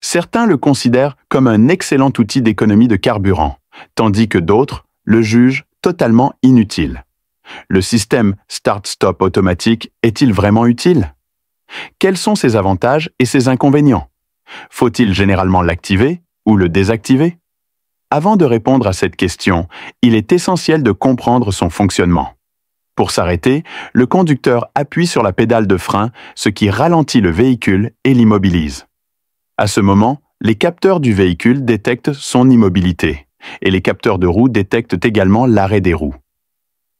Certains le considèrent comme un excellent outil d'économie de carburant, tandis que d'autres le jugent totalement inutile. Le système Start-Stop automatique est-il vraiment utile? Quels sont ses avantages et ses inconvénients? Faut-il généralement l'activer ou le désactiver? Avant de répondre à cette question, il est essentiel de comprendre son fonctionnement. Pour s'arrêter, le conducteur appuie sur la pédale de frein, ce qui ralentit le véhicule et l'immobilise. À ce moment, les capteurs du véhicule détectent son immobilité, et les capteurs de roue détectent également l'arrêt des roues.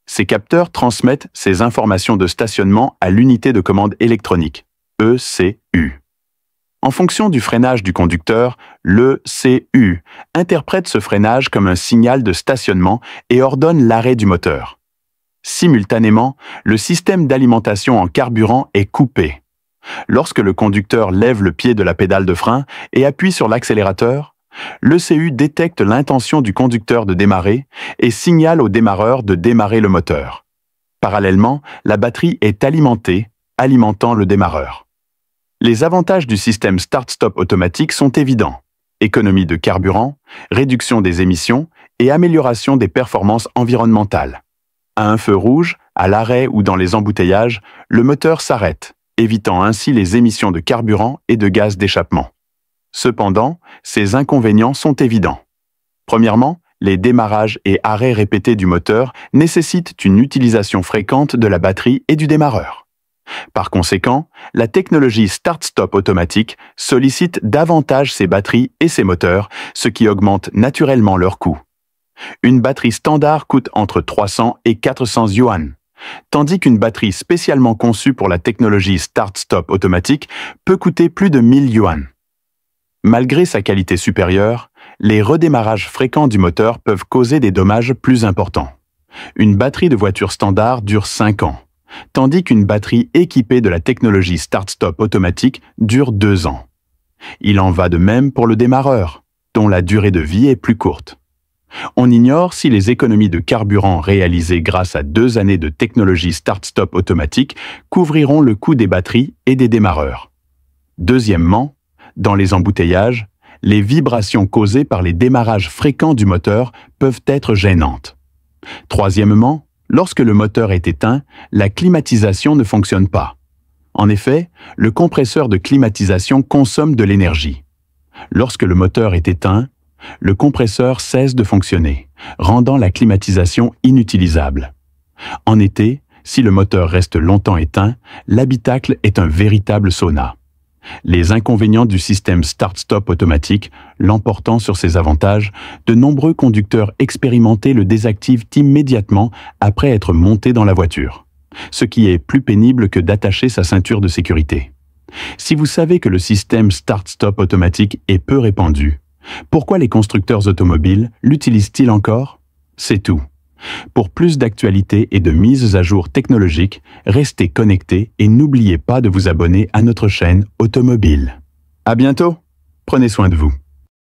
Ces capteurs transmettent ces informations de stationnement à l'unité de commande électronique, ECU. En fonction du freinage du conducteur, l'ECU interprète ce freinage comme un signal de stationnement et ordonne l'arrêt du moteur. Simultanément, le système d'alimentation en carburant est coupé. Lorsque le conducteur lève le pied de la pédale de frein et appuie sur l'accélérateur, l'ECU détecte l'intention du conducteur de démarrer et signale au démarreur de démarrer le moteur. Parallèlement, la batterie est alimentée, alimentant le démarreur. Les avantages du système Start-Stop automatique sont évidents: économie de carburant, réduction des émissions et amélioration des performances environnementales. À un feu rouge, à l'arrêt ou dans les embouteillages, le moteur s'arrête, évitant ainsi les émissions de carburant et de gaz d'échappement. Cependant, ces inconvénients sont évidents. Premièrement, les démarrages et arrêts répétés du moteur nécessitent une utilisation fréquente de la batterie et du démarreur. Par conséquent, la technologie Start-Stop automatique sollicite davantage ses batteries et ses moteurs, ce qui augmente naturellement leur coût. Une batterie standard coûte entre 300 et 400 yuan, tandis qu'une batterie spécialement conçue pour la technologie Start-Stop automatique peut coûter plus de 1000 yuan. Malgré sa qualité supérieure, les redémarrages fréquents du moteur peuvent causer des dommages plus importants. Une batterie de voiture standard dure 5 ans, tandis qu'une batterie équipée de la technologie Start-Stop automatique dure 2 ans. Il en va de même pour le démarreur, dont la durée de vie est plus courte. On ignore si les économies de carburant réalisées grâce à 2 années de technologie Start-Stop automatique couvriront le coût des batteries et des démarreurs. Deuxièmement, dans les embouteillages, les vibrations causées par les démarrages fréquents du moteur peuvent être gênantes. Troisièmement, lorsque le moteur est éteint, la climatisation ne fonctionne pas. En effet, le compresseur de climatisation consomme de l'énergie. Lorsque le moteur est éteint, le compresseur cesse de fonctionner, rendant la climatisation inutilisable. En été, si le moteur reste longtemps éteint, l'habitacle est un véritable sauna. Les inconvénients du système Start-Stop automatique l'emportant sur ses avantages, de nombreux conducteurs expérimentés le désactivent immédiatement après être montés dans la voiture, ce qui est plus pénible que d'attacher sa ceinture de sécurité. Si vous savez que le système Start-Stop automatique est peu répandu, pourquoi les constructeurs automobiles l'utilisent-ils encore? C'est tout. Pour plus d'actualités et de mises à jour technologiques, restez connectés et n'oubliez pas de vous abonner à notre chaîne Automobile. À bientôt. Prenez soin de vous.